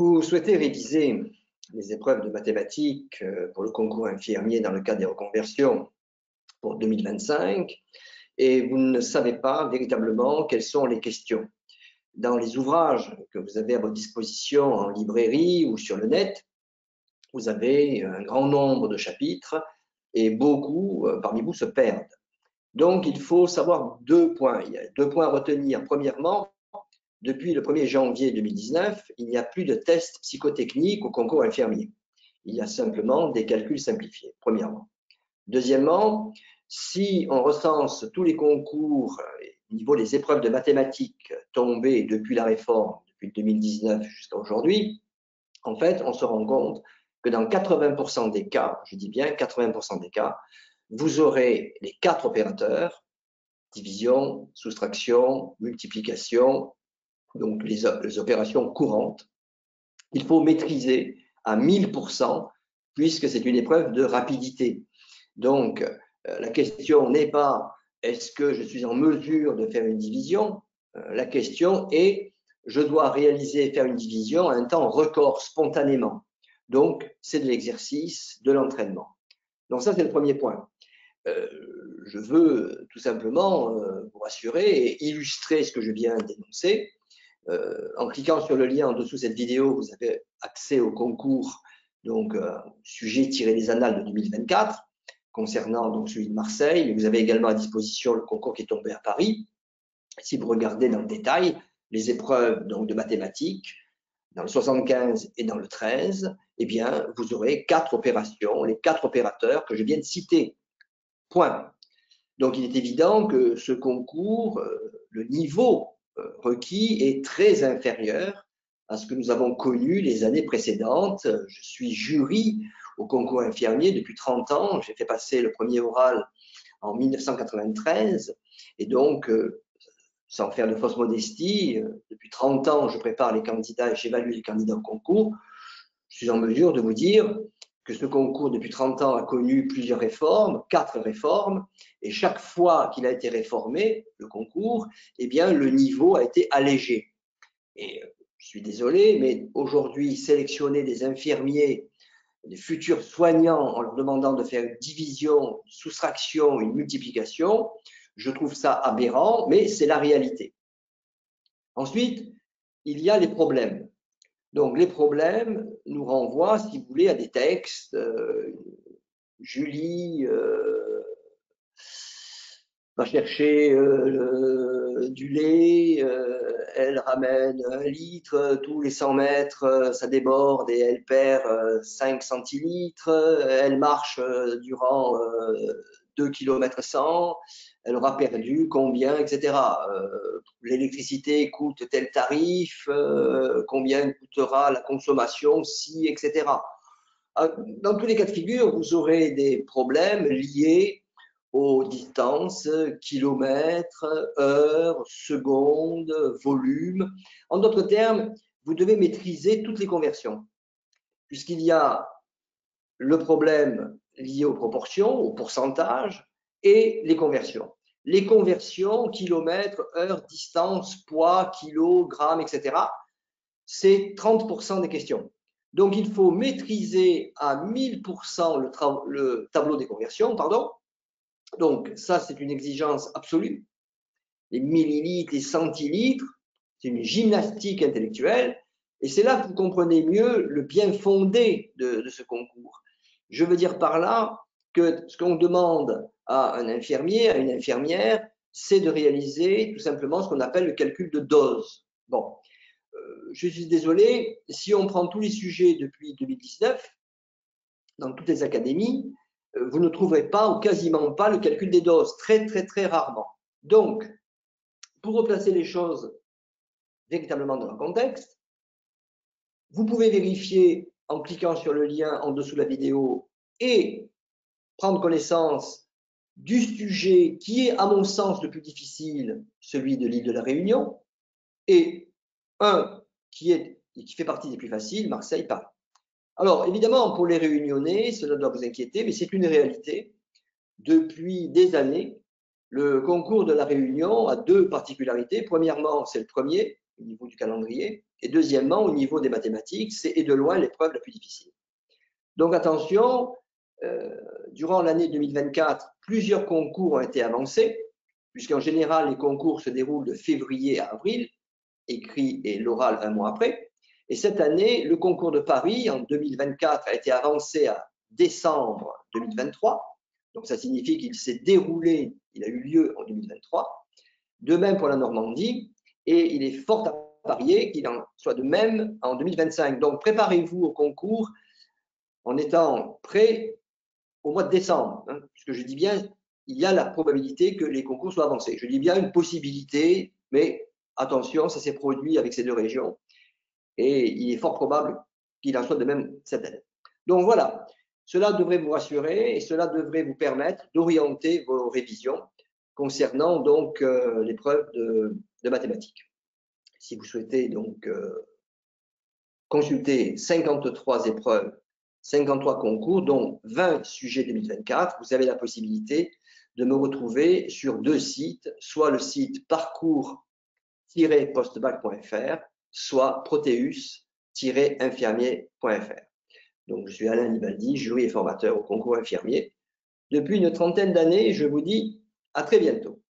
Vous souhaitez réviser les épreuves de mathématiques pour le concours infirmier dans le cadre des reconversions pour 2025 et vous ne savez pas véritablement quelles sont les questions. Dans les ouvrages que vous avez à votre disposition en librairie ou sur le net, vous avez un grand nombre de chapitres et beaucoup parmi vous se perdent. Donc, il faut savoir deux points. Il y a deux points à retenir. Premièrement, depuis le 1er janvier 2019, il n'y a plus de tests psychotechniques au concours infirmier. Il y a simplement des calculs simplifiés, premièrement. Deuxièmement, si on recense tous les concours au niveau des épreuves de mathématiques tombées depuis la réforme, depuis 2019 jusqu'à aujourd'hui, en fait, on se rend compte que dans 80% des cas, je dis bien 80% des cas, vous aurez les 4 opérateurs, division, soustraction, multiplication, donc les opérations courantes. Il faut maîtriser à 1000% puisque c'est une épreuve de rapidité. Donc, la question n'est pas est-ce que je suis en mesure de faire une division? La question est je dois réaliser, faire une division à un temps record spontanément. Donc, c'est de l'exercice, de l'entraînement. Donc ça, c'est le premier point. Je veux tout simplement vous rassurer et illustrer ce que je viens d'énoncer. En cliquant sur le lien en dessous de cette vidéo, vous avez accès au concours, donc sujet tiré des annales de 2024, concernant donc celui de Marseille. Vous avez également à disposition le concours qui est tombé à Paris. Si vous regardez dans le détail, les épreuves donc, de mathématiques, dans le 75 et dans le 13, eh bien, vous aurez 4 opérations, les 4 opérateurs que je viens de citer. Point. Donc, il est évident que ce concours, le niveau requis est très inférieur à ce que nous avons connu les années précédentes. Je suis jury au concours infirmier depuis 30 ans. J'ai fait passer le premier oral en 1993. Et donc, sans faire de fausse modestie, depuis 30 ans, je prépare les candidats et j'évalue les candidats au concours. Je suis en mesure de vous dire que ce concours, depuis 30 ans, a connu plusieurs réformes, 4 réformes, et chaque fois qu'il a été réformé, le concours, eh bien, le niveau a été allégé. Et je suis désolé, mais aujourd'hui, sélectionner des infirmiers, des futurs soignants, en leur demandant de faire une division, une soustraction, une multiplication, je trouve ça aberrant, mais c'est la réalité. Ensuite, il y a les problèmes. Donc, les problèmes nous renvoient, si vous voulez, à des textes. Julie va chercher du lait, elle ramène 1 litre, tous les 100 mètres, ça déborde et elle perd 5 centilitres. Elle marche durant 2 km 100. Elle aura perdu combien, etc. L'électricité coûte tel tarif, combien coûtera la consommation si, etc. Dans tous les cas de figure, vous aurez des problèmes liés aux distances, kilomètres, heures, secondes, volume. En d'autres termes, vous devez maîtriser toutes les conversions, puisqu'il y a le problème lié aux proportions, au pourcentage, et les conversions. Les conversions, kilomètres, heures, distance, poids, kilos, grammes, etc., c'est 30% des questions. Donc, il faut maîtriser à 1000% le tableau des conversions, pardon. Donc, ça, c'est une exigence absolue. Les millilitres, les centilitres, c'est une gymnastique intellectuelle. Et c'est là que vous comprenez mieux le bien fondé de ce concours. Je veux dire par là que ce qu'on demande à un infirmier, à une infirmière, c'est de réaliser tout simplement ce qu'on appelle le calcul de dose. Bon, je suis désolé, si on prend tous les sujets depuis 2019, dans toutes les académies, vous ne trouverez pas ou quasiment pas le calcul des doses, très très très rarement. Donc, pour replacer les choses véritablement dans le contexte, vous pouvez vérifier en cliquant sur le lien en dessous de la vidéo et prendre connaissance du sujet qui est, à mon sens, le plus difficile, celui de l'île de la Réunion, et un qui fait partie des plus faciles, Marseille, Paris. Alors, évidemment, pour les Réunionnais, cela doit vous inquiéter, mais c'est une réalité. Depuis des années, Le concours de la Réunion a deux particularités. Premièrement, c'est le premier au niveau du calendrier. Et deuxièmement, au niveau des mathématiques, c'est et de loin l'épreuve la plus difficile. Donc attention, durant l'année 2024, plusieurs concours ont été avancés, puisqu'en général, les concours se déroulent de février à avril, écrit et l'oral un mois après. Et cette année, le concours de Paris en 2024 a été avancé à décembre 2023. Donc ça signifie qu'il s'est déroulé, il a eu lieu en 2023. De même pour la Normandie, et il est fort à parier qu'il en soit de même en 2025. Donc préparez-vous au concours en étant prêt au mois de décembre, hein, puisque je dis bien, il y a la probabilité que les concours soient avancés. Je dis bien une possibilité, mais attention, ça s'est produit avec ces deux régions, et il est fort probable qu'il en soit de même cette année. Donc voilà, cela devrait vous rassurer et cela devrait vous permettre d'orienter vos révisions concernant donc l'épreuve de mathématiques. Si vous souhaitez donc consulter 53 épreuves, 53 concours, dont 20 sujets 2024, vous avez la possibilité de me retrouver sur deux sites, soit le site parcours-postbac.fr, soit proteus-infirmier.fr. Donc, je suis Alain Libaldi, jury et formateur au concours infirmier. Depuis une trentaine d'années, je vous dis à très bientôt.